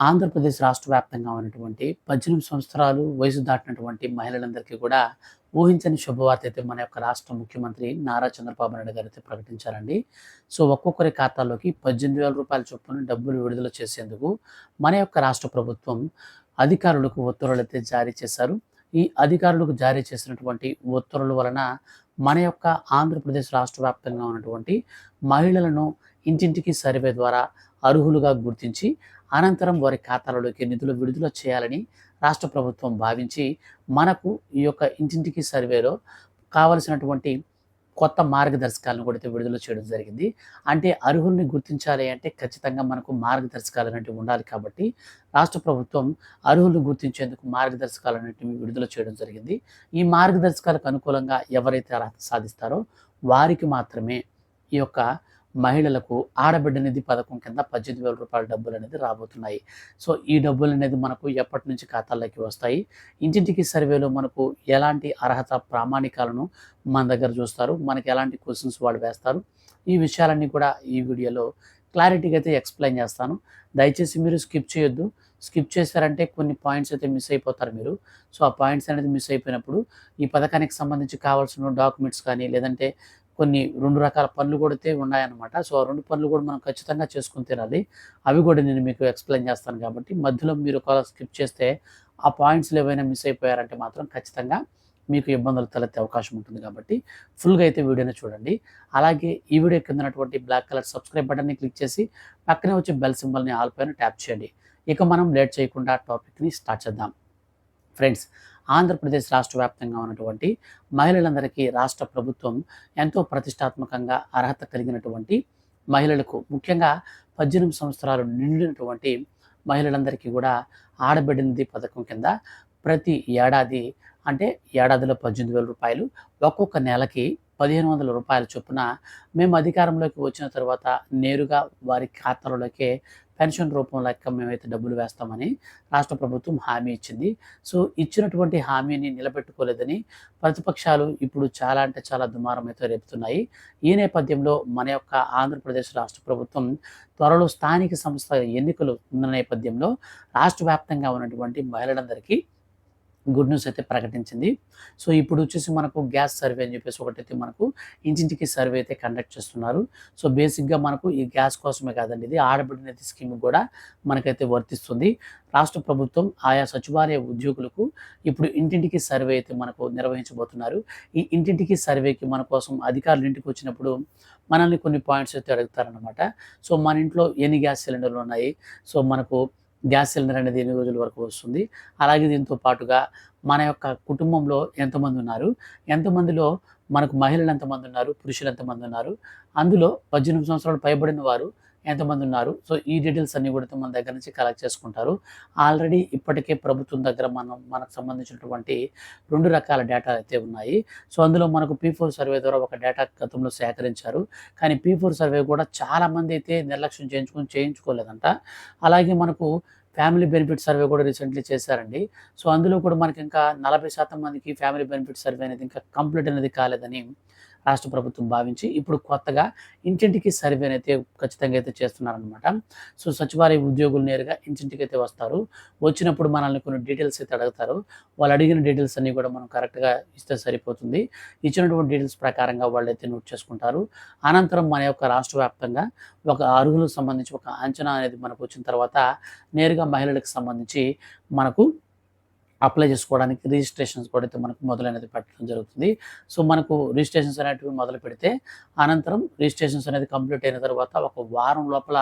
ఆంధ్రప్రదేశ్ రాష్ట్ర వ్యాప్తంగా ఉన్నటువంటి 18 సంవత్సరాలు వయసు దాటినటువంటి మహిళలందరికీ కూడా ఊహించని శుభవార్త అయితే మన యొక్క రాష్ట్ర ముఖ్యమంత్రి నారా చంద్రబాబు నాయుడు గారు అయితే ప్రకటించారండి. సో, ఒక్కొక్కరి ఖాతాలోకి రూ. 18,000 చొప్పున డబ్బులు విడుదల చేసేందుకు మన యొక్క రాష్ట్ర ప్రభుత్వం అధికారులకు ఉత్తర్వులైతే జారీ చేశారు. ఈ అధికారులకు జారీ చేసినటువంటి ఉత్తర్వుల వలన మన యొక్క ఆంధ్రప్రదేశ్ రాష్ట్ర వ్యాప్తంగా ఉన్నటువంటి మహిళలను ఇంటింటికి సర్వే ద్వారా అర్హులుగా గుర్తించి అనంతరం వారి ఖాతాలలోకి నిధులు విడుదల చేయాలని రాష్ట్ర ప్రభుత్వం భావించి మనకు ఈ యొక్క ఇంటింటికి సర్వేలో కావలసినటువంటి కొత్త మార్గదర్శకాలను కూడా అయితే విడుదల చేయడం జరిగింది. అంటే అర్హుల్ని గుర్తించాలి అంటే ఖచ్చితంగా మనకు మార్గదర్శకాలు అనేటివి ఉండాలి కాబట్టి రాష్ట్ర ప్రభుత్వం అర్హులను గుర్తించేందుకు మార్గదర్శకాలు అనేటివి విడుదల చేయడం జరిగింది. ఈ మార్గదర్శకాలకు అనుకూలంగా ఎవరైతే అర్హత సాధిస్తారో వారికి మాత్రమే ఈ యొక్క మహిళలకు ఆడబిడ్డ నిధి పథకం కింద రూ. 18,000 డబ్బులనేది రాబోతున్నాయి. సో, ఈ డబ్బులనేది మనకు ఎప్పటి నుంచి ఖాతాల్లోకి వస్తాయి? ఇంటింటికి సర్వేలో మనకు ఎలాంటి అర్హత ప్రామాణికాలను మన దగ్గర చూస్తారు? మనకి ఎలాంటి క్వెషన్స్ వాళ్ళు వేస్తారు? ఈ విషయాలన్నీ కూడా ఈ వీడియోలో క్లారిటీగా అయితే ఎక్స్‌ప్లెయిన్ చేస్తాను. దయచేసి మీరు స్కిప్ చేయొద్దు. స్కిప్ చేశారంటే కొన్ని పాయింట్స్ అయితే మిస్ అయిపోతారు మీరు. సో, ఆ పాయింట్స్ అనేది మిస్ అయిపోయినప్పుడు ఈ పథకానికి సంబంధించి కావాల్సిన డాక్యుమెంట్స్ కానీ లేదంటే కొన్ని 2 రకాల పనులు కూడా అయితే ఉన్నాయన్నమాట. సో, ఆ 2 పనులు కూడా మనం ఖచ్చితంగా చేసుకొని తీరాలి. అవి కూడా నేను మీకు ఎక్స్‌ప్లెయిన్ చేస్తాను కాబట్టి మధ్యలో మీరు ఒకవేళ స్కిప్ చేస్తే ఆ పాయింట్స్‌లో ఏవైనా మిస్ అయిపోయారంటే మాత్రం ఖచ్చితంగా మీకు ఇబ్బందులు తలెత్తే అవకాశం ఉంటుంది కాబట్టి ఫుల్‌గా అయితే వీడియోని చూడండి. అలాగే ఈ వీడియో కింద ఉన్నటువంటి బ్లాక్ కలర్ సబ్స్క్రైబ్ బటన్‌ని క్లిక్ చేసి పక్కనే వచ్చే బెల్ సింబల్‌ని ఆల్ పైన ట్యాప్ చేయండి. ఇక మనం లేట్ చేయకుండా టాపిక్‌ని స్టార్ట్ చేద్దాం. ఫ్రెండ్స్, ఆంధ్రప్రదేశ్ రాష్ట్ర వ్యాప్తంగా ఉన్నటువంటి మహిళలందరికీ రాష్ట్ర ప్రభుత్వం ఎంతో ప్రతిష్టాత్మకంగా అర్హత కలిగినటువంటి మహిళలకు ముఖ్యంగా 18 సంవత్సరాలు నిండినటువంటి మహిళలందరికీ కూడా ఆడబిడ్డ నిధి పథకం కింద ప్రతి ఏడాది అంటే ఏడాదిలో రూ. 18,000 ఒక్కొక్క నెలకి రూ. 1,500 చొప్పున మేము అధికారంలోకి వచ్చిన తర్వాత నేరుగా వారి ఖాతాలలోకే పెన్షన్ రూపంలో లెక్క మేమైతే డబ్బులు వేస్తామని రాష్ట్ర ప్రభుత్వం హామీ ఇచ్చింది. సో, ఇచ్చినటువంటి హామీని నిలబెట్టుకోలేదని ప్రతిపక్షాలు ఇప్పుడు చాలా అంటే చాలా దుమారం అయితే రేపుతున్నాయి. ఈ నేపథ్యంలో మన యొక్క ఆంధ్రప్రదేశ్ రాష్ట్ర ప్రభుత్వం త్వరలో స్థానిక సంస్థ ఎన్నికలు ఉన్న నేపథ్యంలో రాష్ట్ర వ్యాప్తంగా ఉన్నటువంటి మహిళలందరికీ గుడ్ న్యూస్ అయితే ప్రకటించింది. సో, ఇప్పుడు వచ్చేసి మనకు గ్యాస్ సర్వే అని చెప్పేసి ఒకటైతే మనకు ఇంటింటికి సర్వే అయితే కండక్ట్ చేస్తున్నారు. సో, బేసిక్‌గా మనకు ఈ గ్యాస్ కోసమే కాదండి, ఇది ఆడబిడ్డ నిధి స్కీమ్ కూడా మనకైతే వర్తిస్తుంది. రాష్ట్ర ప్రభుత్వం ఆయా సచివాలయ ఉద్యోగులకు ఇప్పుడు ఇంటింటికి సర్వే అయితే మనకు నిర్వహించబోతున్నారు. ఈ ఇంటింటికి సర్వేకి మన కోసం అధికారులు ఇంటికి వచ్చినప్పుడు మనల్ని కొన్ని పాయింట్స్ అయితే అడుగుతారనమాట. సో, మన ఇంట్లో ఎన్ని గ్యాస్ సిలిండర్లు ఉన్నాయి? సో, మనకు గ్యాస్ సిలిండర్ అనేది ఎన్ని రోజుల వరకు వస్తుంది? అలాగే దీంతో పాటుగా మన యొక్క కుటుంబంలో ఎంతమంది ఉన్నారు? ఎంతమందిలో మనకు మహిళలు ఎంతమంది ఉన్నారు? పురుషులు ఎంతమంది ఉన్నారు? అందులో 18 సంవత్సరాలు పైబడిన వారు ఎంతమంది ఉన్నారు? సో, ఈ డీటెయిల్స్ అన్నీ కూడా మన దగ్గర నుంచి కలెక్ట్ చేసుకుంటారు. ఆల్రెడీ ఇప్పటికే ప్రభుత్వం దగ్గర మనకు సంబంధించినటువంటి 2 రకాల డేటా అయితే ఉన్నాయి. సో, అందులో మనకు P4 సర్వే ద్వారా ఒక డేటా గతంలో సేకరించారు. కానీ P4 సర్వే కూడా చాలామంది అయితే నిర్లక్ష్యం చేయించుకోలేదంట. అలాగే మనకు ఫ్యామిలీ బెనిఫిట్ సర్వే కూడా రీసెంట్‌లీ చేశారండి. సో, అందులో కూడా మనకి ఇంకా 40% మందికి ఫ్యామిలీ బెనిఫిట్ సర్వే అనేది ఇంకా కంప్లీట్ అనేది కాలేదని రాష్ట్ర ప్రభుత్వం భావించి ఇప్పుడు కొత్తగా ఇంటింటికి సర్వేనైతే ఖచ్చితంగా అయితే చేస్తున్నారనమాట. సో, సచివాలయ ఉద్యోగులు నేరుగా ఇంటింటికైతే వస్తారు. వచ్చినప్పుడు మనల్ని కొన్ని డీటెయిల్స్ అయితే అడుగుతారు. వాళ్ళు అడిగిన డీటెయిల్స్ అన్నీ కూడా మనం కరెక్ట్‌గా ఇస్తే సరిపోతుంది. ఇచ్చినటువంటి డీటెయిల్స్ ప్రకారంగా వాళ్ళైతే నోట్ చేసుకుంటారు. అనంతరం మన యొక్క రాష్ట్ర వ్యాప్తంగా ఒక అర్హులకు సంబంధించి ఒక అంచనా అనేది మనకు వచ్చిన తర్వాత నేరుగా మహిళలకు సంబంధించి మనకు అప్లై చేసుకోవడానికి రిజిస్ట్రేషన్స్ కూడా అయితే మనకు మొదలనేది పెట్టడం జరుగుతుంది. సో, మనకు రిజిస్ట్రేషన్స్ అనేటివి మొదలుపెడితే అనంతరం రిజిస్ట్రేషన్స్ అనేది కంప్లీట్ అయిన తర్వాత ఒక వారం లోపల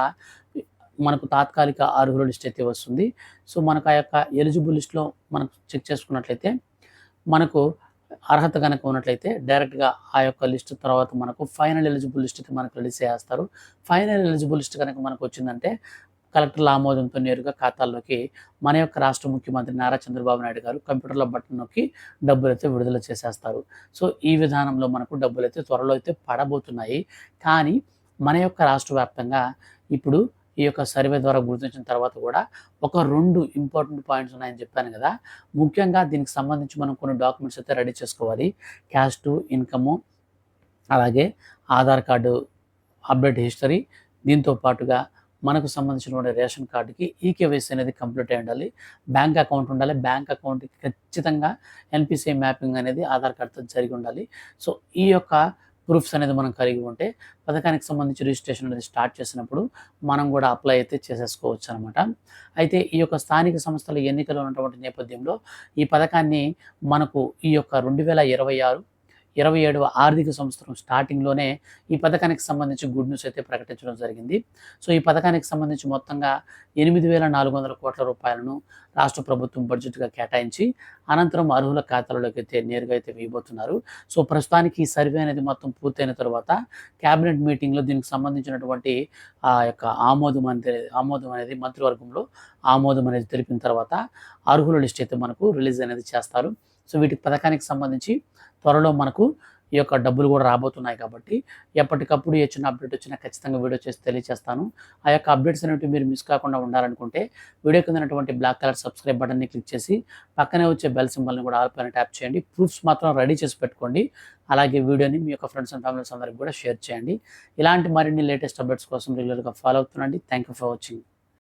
మనకు తాత్కాలిక అర్హుల లిస్ట్ అయితే వస్తుంది. సో, మనకు ఆ యొక్క ఎలిజిబుల్ లిస్ట్‌లో మనం చెక్ చేసుకున్నట్లయితే మనకు అర్హత గనక ఉన్నట్లయితే డైరెక్ట్‌గా ఆ యొక్క లిస్ట్ తర్వాత మనకు ఫైనల్ ఎలిజిబుల్ లిస్ట్ అయితే మనకు రిలీజ్ చేస్తారు. ఫైనల్ ఎలిజిబుల్ లిస్ట్ గనక మనకు వచ్చిందంటే కలెక్టర్ల ఆమోదంతో నేరుగా ఖాతాల్లోకి మన యొక్క రాష్ట్ర ముఖ్యమంత్రి నారా చంద్రబాబు నాయుడు గారు కంప్యూటర్‌లో బటన్ నొక్కి డబ్బులైతే విడుదల చేసేస్తారు. సో, ఈ విధానంలో మనకు డబ్బులైతే త్వరలో అయితే పడబోతున్నాయి. కానీ మన యొక్క రాష్ట్ర వ్యాప్తంగా ఇప్పుడు ఈ యొక్క సర్వే ద్వారా గుర్తించిన తర్వాత కూడా ఒక 2 ఇంపార్టెంట్ పాయింట్స్ ఉన్నాయని చెప్పాను కదా! ముఖ్యంగా దీనికి సంబంధించి మనం కొన్ని డాక్యుమెంట్స్ అయితే రెడీ చేసుకోవాలి. క్యాస్టు, ఇన్‌కము, అలాగే ఆధార్ కార్డు అప్డేట్ హిస్టరీ, దీంతో పాటుగా మనకు సంబంధించినటువంటి రేషన్ కార్డుకి ఈకేవైసీ అనేది కంప్లీట్ అయి ఉండాలి. బ్యాంక్ అకౌంట్ ఉండాలి. బ్యాంక్ అకౌంట్‌కి ఖచ్చితంగా ఎన్‌పిసిఐ మ్యాపింగ్ అనేది ఆధార్ కార్డ్‌తో జరిగి ఉండాలి. సో, ఈ యొక్క ప్రూఫ్స్ అనేది మనం కలిగి ఉంటే పథకానికి సంబంధించి రిజిస్ట్రేషన్ అనేది స్టార్ట్ చేసినప్పుడు మనం కూడా అప్లై అయితే చేసేసుకోవచ్చనమాట. అయితే ఈ యొక్క స్థానిక సంస్థల ఎన్నికలు ఉన్నటువంటి నేపథ్యంలో ఈ పథకాన్ని మనకు ఈ యొక్క 2026, 27వ ఆర్థిక సంవత్సరం స్టార్టింగ్‌లోనే ఈ పథకానికి సంబంధించి గుడ్ న్యూస్ అయితే ప్రకటించడం జరిగింది. సో, ఈ పథకానికి సంబంధించి మొత్తంగా 8,400 కోట్ల రూపాయలను రాష్ట్ర ప్రభుత్వం బడ్జెట్‌గా కేటాయించి అనంతరం అర్హుల ఖాతాలలోకి అయితే నేరుగా అయితే వేయబోతున్నారు. సో, ప్రస్తుతానికి ఈ సర్వే అనేది మొత్తం పూర్తయిన తర్వాత క్యాబినెట్ మీటింగ్‌లో దీనికి సంబంధించినటువంటి యొక్క ఆమోదం అనేది మంత్రివర్గంలో ఆమోదం అనేది తెలిపిన తర్వాత అర్హుల లిస్ట్ అయితే మనకు రిలీజ్ అనేది చేస్తారు. సో, వీటి పథకానికి సంబంధించి త్వరలో మనకు ఈ యొక్క డబ్బులు కూడా రాబోతున్నాయి కాబట్టి ఎప్పటికప్పుడు ఏ చిన్న అప్డేట్ వచ్చినా ఖచ్చితంగా వీడియో చేసి తెలియజేస్తాను. ఆ యొక్క అప్డేట్స్ అనేవి మీరు మిస్ కాకుండా ఉండాలనుకుంటే వీడియో కింద ఉన్నటువంటి బ్లాక్ కలర్ సబ్స్క్రైబ్ బటన్ని క్లిక్ చేసి పక్కనే వచ్చే బెల్ సింబల్ని కూడా ఆల్ పైన ట్యాప్ చేయండి. ప్రూఫ్స్ మాత్రం రెడీ చేసి పెట్టుకోండి. అలాగే వీడియోని మీ యొక్క ఫ్రెండ్స్ అండ్ ఫ్యామిలీస్ అందరికి కూడా షేర్ చేయండి. ఇలాంటి మరిన్ని లేటెస్ట్ అప్డేట్స్ కోసం రెగ్యులర్గా ఫాలో అవుతుండండి. Thank you for watching.